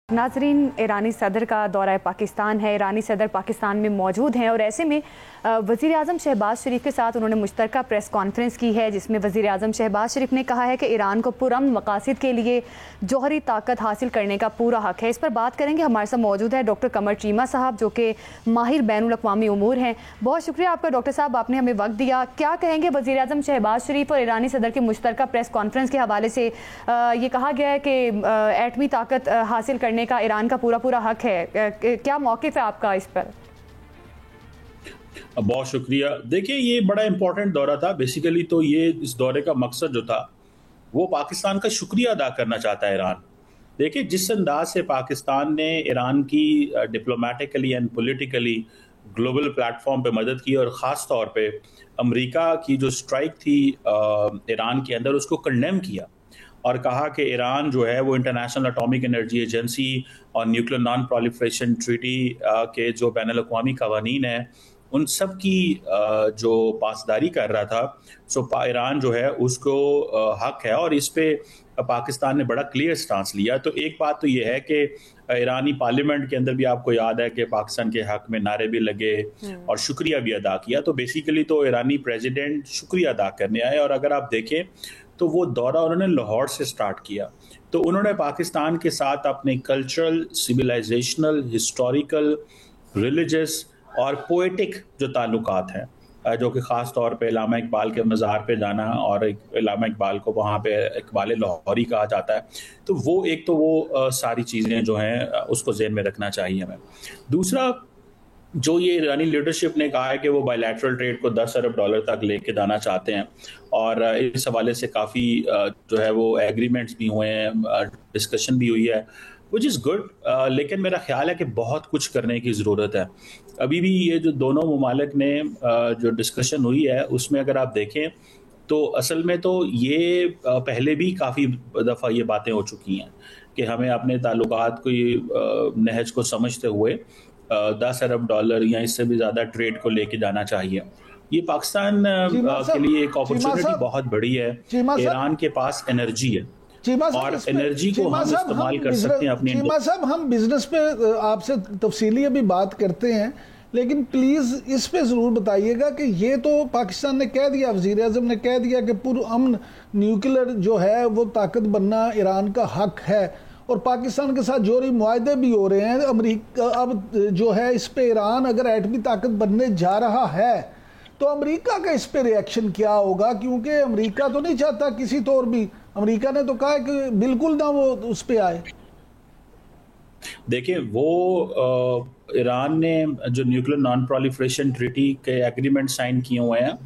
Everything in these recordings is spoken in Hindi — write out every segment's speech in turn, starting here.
नाजरीन, ईरानी सदर का दौरा पाकिस्तान है। ईरानी सदर पाकिस्तान में मौजूद हैं और ऐसे में वज़ीर आज़म शहबाज शरीफ के साथ उन्होंने मुश्तरका प्रेस कॉन्फ्रेंस की है, जिसमें वज़ीर आज़म शहबाज शरीफ ने कहा है कि ईरान को पुरअमन मकासद के लिए जौहरी ताकत हासिल करने का पूरा हक है। इस पर बात करेंगे। हमारे साथ मौजूद है डॉक्टर कमर चीमा साहब, जो कि माहिर बैनुल-अक़वामी उमूर हैं। बहुत शुक्रिया आपका डॉक्टर साहब, आपने हमें वक्त दिया। क्या कहेंगे वज़ीर आज़म शहबाज शरीफ और ईरानी सदर की मुश्तरका प्रेस कॉन्फ्रेंस के हवाले से? ये कहा गया है कि एटमी ताकत हासिल करने का ईरान का पूरा हक है। क्या मौक़िफ़ है आपका इस पर? बहुत शुक्रिया। देखिए, ये बड़ा इंपॉर्टेंट दौरा था। बेसिकली तो ये इस दौरे का मकसद जो था वो पाकिस्तान का शुक्रिया अदा करना चाहता है ईरान। देखिए, जिस अंदाज से पाकिस्तान ने ईरान की diplomatically and politically global platform पे मदद की और ख़ास तौर पे अमेरिका की जो स्ट्राइक थी ईरान के अंदर, उसको कंडेम किया और कहा कि ईरान जो है वो इंटरनेशनल एटॉमिक एनर्जी एजेंसी और न्यूक्लियर नॉन प्रोलिफरेशन ट्रीटी के जो बैनुल-अक़वामी क़वानीन हैं उन सब की जो पासदारी कर रहा था। सो ईरान जो है उसको हक है और इस पे पाकिस्तान ने बड़ा क्लियर स्टांस लिया। तो एक बात तो ये है कि ईरानी पार्लियामेंट के अंदर भी आपको याद है कि पाकिस्तान के हक में नारे भी लगे और शुक्रिया भी अदा किया। तो बेसिकली तो ईरानी प्रेसिडेंट शुक्रिया अदा करने आए और अगर आप देखें तो वो दौरा उन्होंने लाहौर से स्टार्ट किया। तो उन्होंने पाकिस्तान के साथ अपने कल्चरल, सिविलाइजेशनल, हिस्टोरिकल, रिलीजियस और पोएटिक जो ताल्लुकात हैं, जो कि ख़ास तौर पे इल्लामा इकबाल के मज़ार पे जाना और इल्लामा इकबाल को वहाँ पे इकबाल लाहौरी कहा जाता है। तो वो सारी चीज़ें जो हैं उसको ज़हन में रखना चाहिए हमें। दूसरा, जो ये ईरानी लीडरशिप ने कहा है कि वो बायलैटरल ट्रेड को $10 अरब तक लेके जाना चाहते हैं और इस हवाले से काफ़ी जो है वो एग्रीमेंट्स भी हुए हैं, डिस्कशन भी हुई है, विच इज़ गुड। लेकिन मेरा ख्याल है कि बहुत कुछ करने की ज़रूरत है। अभी भी ये जो दोनों ममालिक ने जो डिस्कशन हुई है उसमें अगर आप देखें तो असल में तो ये पहले भी काफ़ी दफ़ा ये बातें हो चुकी हैं कि हमें अपने ताल्लुकात को नहज को समझते हुए $10 अरब या इससे भी ज़्यादा ट्रेड को लेके जाना चाहिए। ये पाकिस्तान के लिए एक अपॉर्चुनिटी बहुत बड़ी है। ईरान के पास एनर्जी है और एनर्जी को हम इस्तेमाल कर सकते हैं अपनी। चीमा साहब, हम बिजनेस पे आपसे तफसीली अभी बात करते हैं, लेकिन प्लीज़ इस पे ज़रूर बताइएगा कि ये तो पाकिस्तान ने कह दिया, वज़ीर आज़म ने कह दिया कि पुरअमन न्यूक्लियर जो है वो ताकत बनना ईरान का हक है और पाकिस्तान के साथ जोरी मुआहदे भी हो रहे हैं। अमेरिका अब जो है इस पे ईरान अगर एटमी ताकत बनने जा रहा है तो अमेरिका का इस पे रिएक्शन क्या होगा? क्योंकि अमेरिका तो नहीं चाहता किसी तौर भी। अमेरिका ने तो कहा है कि बिल्कुल ना वो उस पे आए। देखिए, वो ईरान ने जो न्यूक्लियर नॉन प्रोलिफरेशन ट्रीटी के एग्रीमेंट साइन किए हुए हैं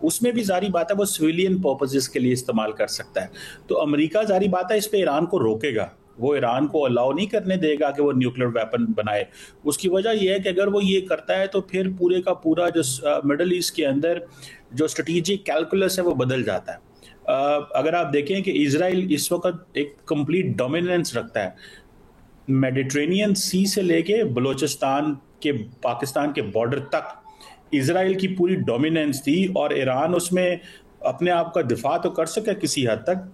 उसमें भी जारी बात है वो सिविलियन पर्पसेस के लिए इस्तेमाल कर सकता है। तो अमेरिका जारी बात है इस पे ईरान को रोकेगा, वो ईरान को अलाउ नहीं करने देगा कि वो न्यूक्लियर वेपन बनाए। उसकी वजह यह है कि अगर वो ये करता है तो फिर पूरे का पूरा जो मिडल ईस्ट के अंदर जो स्ट्रेटेजिक कैलकुलस है वो बदल जाता है। अगर आप देखें कि इजराइल इस वक्त एक कंप्लीट डोमिनेंस रखता है मेडिटेरेनियन सी से लेके बलूचिस्तान के पाकिस्तान के बॉर्डर तक इजराइल की पूरी डोमिनेंस थी और ईरान उसमें अपने आप का दिफा तो कर सके किसी हद तक,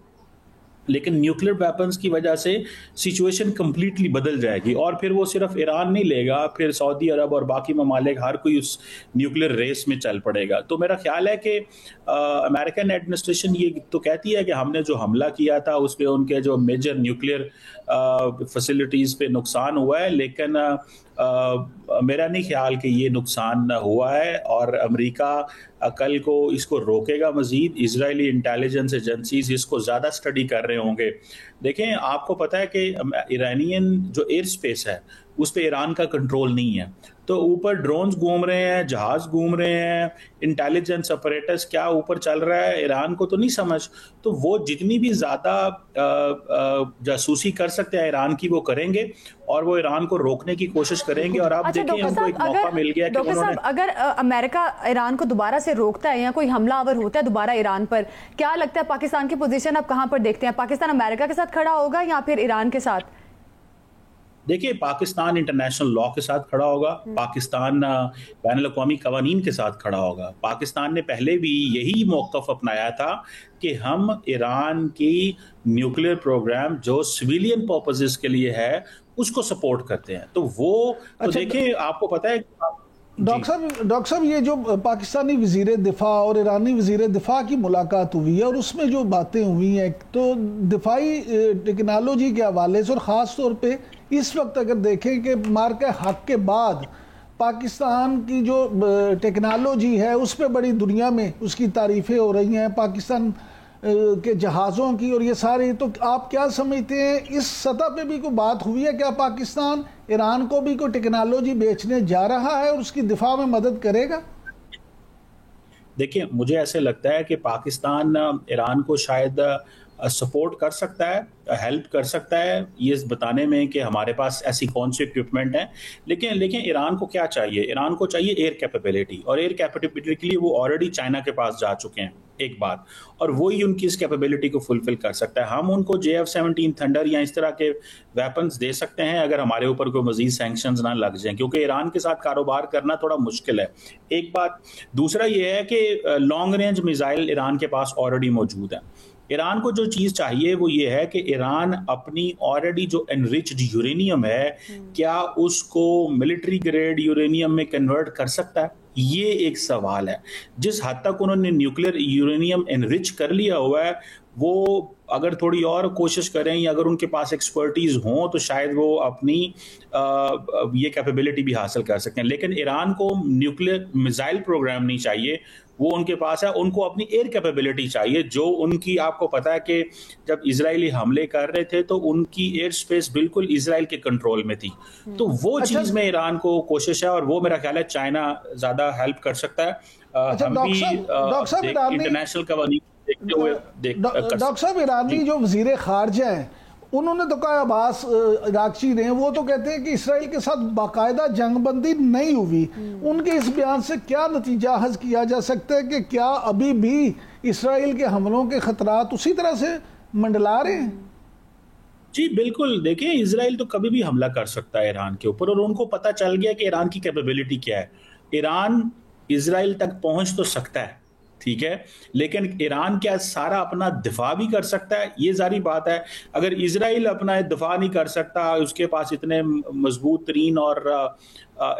लेकिन न्यूक्लियर वेपन्स की वजह से सिचुएशन कम्प्लीटली बदल जाएगी और फिर वो सिर्फ ईरान नहीं लेगा, फिर सऊदी अरब और बाकी ममालिक हर कोई उस न्यूक्लियर रेस में चल पड़ेगा। तो मेरा ख्याल है कि अमेरिकन एडमिनिस्ट्रेशन ये तो कहती है कि हमने जो हमला किया था उस पर उनके जो मेजर न्यूक्लियर फैसिलिटीज़ पे नुकसान हुआ है, लेकिन मेरा नहीं ख्याल कि ये नुकसान हुआ है और अमेरिका कल को इसको रोकेगा। मज़ीद इजरायली इंटेलिजेंस एजेंसीज इसको ज़्यादा स्टडी कर रहे होंगे। देखें, आपको पता है कि ईरानियन जो एयर स्पेस है उस पर ईरान का कंट्रोल नहीं है, तो ऊपर ड्रोन्स घूम रहे हैं, जहाज घूम रहे हैं, इंटेलिजेंस ऑपरेटर्स क्या ऊपर चल रहा है ईरान को तो नहीं समझ। तो वो जितनी भी ज़्यादा जासूसी कर सकते हैं ईरान की वो करेंगे और वो ईरान को रोकने की कोशिश करेंगे। और आप देखिए, उनको एक मौका मिल गया कि उन्होंने अगर अमेरिका ईरान को दोबारा से रोकता है या कोई हमलावर होता है दोबारा ईरान पर, क्या लगता है पाकिस्तान की पोजीशन आप कहां पर देखते हैं? पाकिस्तान अमेरिका के साथ खड़ा होगा या फिर ईरान के साथ? देखिए, पाकिस्तान इंटरनेशनल लॉ के साथ खड़ा होगा, पाकिस्तान बैनुल-अक़वामी क़वानीन के साथ खड़ा होगा। पाकिस्तान ने पहले भी यही मौक़िफ़ अपनाया था कि हम ईरान की न्यूक्लियर प्रोग्राम जो सिविलियन पर्पसेस के लिए है उसको सपोर्ट करते हैं। तो वो तो देखिए, आपको पता है डॉक्टर साहब ये जो पाकिस्तानी वजीर दिफा और ईरानी वजीर दिफा की मुलाकात हुई है और उसमें जो बातें हुई हैं, तो दिफाई टेक्नोलॉजी के हवाले से और ख़ास तौर पे इस वक्त अगर देखें कि मार्का हक के बाद पाकिस्तान की जो टेक्नोलॉजी है उस पर बड़ी दुनिया में उसकी तारीफ़ें हो रही हैं, पाकिस्तान के जहाज़ों की और ये सारी, तो आप क्या समझते हैं इस सतह पे भी कोई बात हुई है? क्या पाकिस्तान ईरान को भी कोई टेक्नोलॉजी बेचने जा रहा है और उसकी दिफा में मदद करेगा? देखिए, मुझे ऐसे लगता है कि पाकिस्तान ईरान को शायद सपोर्ट कर सकता है, हेल्प कर सकता है ये बताने में कि हमारे पास ऐसी कौन सी इक्विपमेंट है। लेकिन ईरान को क्या चाहिए? ईरान को चाहिए एयर कैपेबिलिटी, और एयर कैपेबिलिटी के लिए वो ऑलरेडी चाइना के पास जा चुके हैं, एक बात, और वही उनकी इस कैपेबिलिटी को फुलफिल कर सकता है। हम उनको JF-17 थंडर या इस तरह के वेपन्स दे सकते हैं अगर हमारे ऊपर कोई मजीद सैंक्शंस ना लग जाएं, क्योंकि ईरान के साथ कारोबार करना थोड़ा मुश्किल है, एक बात। दूसरा ये है कि लॉन्ग रेंज मिसाइल ईरान के पास ऑलरेडी मौजूद है। ईरान को जो चीज़ चाहिए वो ये है कि ईरान अपनी ऑलरेडी जो एनरिच्ड यूरेनियम है, क्या उसको मिलिट्री ग्रेड यूरेनियम में कन्वर्ट कर सकता है? ये एक सवाल है। जिस हद तक उन्होंने न्यूक्लियर यूरेनियम एनरिच कर लिया हुआ है, वो अगर थोड़ी और कोशिश करें या अगर उनके पास एक्सपर्टीज हो तो शायद वो अपनी ये कैपेबिलिटी भी हासिल कर सकते हैं। लेकिन ईरान को न्यूक्लियर मिसाइल प्रोग्राम नहीं चाहिए, वो उनके पास है। उनको अपनी एयर कैपेबिलिटी चाहिए, जो उनकी, आपको पता है कि जब इजरायली हमले कर रहे थे तो उनकी एयर स्पेस बिल्कुल इजराइल के कंट्रोल में थी। तो वो चीज़ में ईरान को कोशिश है, और वो मेरा ख्याल है चाइना ज़्यादा हेल्प कर सकता है। हम भी इंटरनेशनल कवानीन देखते हुए डॉक्टर साहब, ईरानी जो वजीर खारजा हैं उन्होंने तो कहा, अब्बास इराक़ची ने, वो तो कहते हैं कि इसराइल के साथ बाकायदा जंगबंदी नहीं हुई। उनके इस बयान से क्या नतीजा हज किया जा सकता है कि क्या अभी भी इसराइल के हमलों के खतरात उसी तरह से मंडला रहे हैं? जी बिल्कुल। देखिए, इसराइल तो कभी भी हमला कर सकता है ईरान के ऊपर, और उनको पता चल गया कि ईरान की कैपेबिलिटी क्या है। ईरान इसराइल तक पहुंच तो सकता है, ठीक है, लेकिन ईरान क्या सारा अपना दिफा भी कर सकता है? ये सारी बात है। अगर इसराइल अपना दिफा नहीं कर सकता, उसके पास इतने मजबूत तरीन और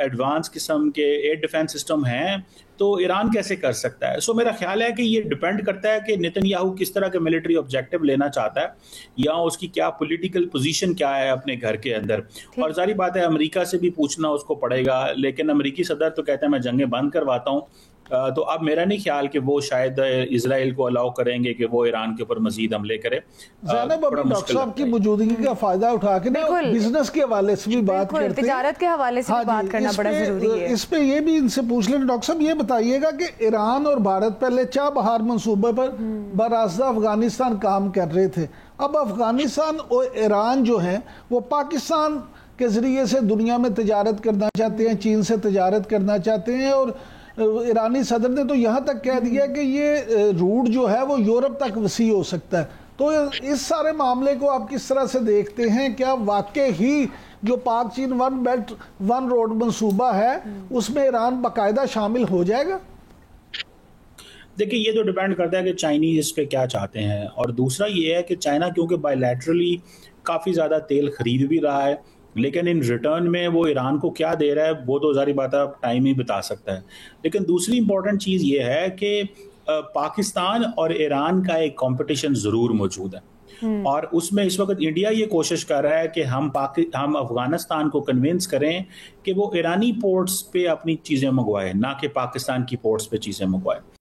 एडवांस किस्म के एयर डिफेंस सिस्टम हैं, तो ईरान कैसे कर सकता है? सो मेरा ख्याल है कि ये डिपेंड करता है कि नेतन्याहू किस तरह के मिलिट्री ऑब्जेक्टिव लेना चाहता है, या उसकी क्या पॉलिटिकल पोजीशन क्या है अपने घर के अंदर। और सारी बात है, अमेरिका से भी पूछना उसको पड़ेगा, लेकिन अमेरिकी सदर तो कहते हैं मैं जंगें बंद करवाता हूँ। तो अब मेरा नहीं ख्याल कि वो शायद इजराइल को अलाउ करेंगे कि वो ईरान के ऊपर मजीद हमले करे। डॉक्टर साहब की मौजूदगी का फायदा उठा के ना बिजनेस के हवाले से भी बात करते हैं, तिजारत के हवाले से बात करना बड़ा जरूरी है। इस पे ये भी इनसे पूछ लें डॉक्टर साहब, ये बताइएगा कि ईरान और भारत पहले चाबहार मंसूबे पर बरास्ता अफगानिस्तान काम कर रहे थे। अब अफगानिस्तान और ईरान जो है वो पाकिस्तान के जरिए से दुनिया में तजारत करना चाहते हैं, चीन से तजारत करना चाहते हैं, और ईरानी सदर ने तो यहाँ तक कह दिया कि ये रूट जो है वो यूरोप तक वसी हो सकता है। तो इस सारे मामले को आप किस तरह से देखते हैं? क्या वाकई ही जो पाक चीन वन बेल्ट वन रोड मंसूबा है उसमें ईरान बाकायदा शामिल हो जाएगा? देखिए, ये तो डिपेंड करता है कि चाइनीज इस पे क्या चाहते हैं, और दूसरा ये है कि चाइना क्योंकि बायलैटरली काफ़ी ज़्यादा तेल खरीद भी रहा है, लेकिन इन रिटर्न में वो ईरान को क्या दे रहा है वो तो सारी बात आप टाइम ही बता सकता है। लेकिन दूसरी इंपॉर्टेंट चीज़ ये है कि पाकिस्तान और ईरान का एक कंपटीशन ज़रूर मौजूद है, और उसमें इस वक्त इंडिया ये कोशिश कर रहा है कि हम अफगानिस्तान को कन्विंस करें कि वो ईरानी पोर्ट्स पे अपनी चीज़ें मंगवाए, ना कि पाकिस्तान की पोर्ट्स पे चीज़ें मंगवाए।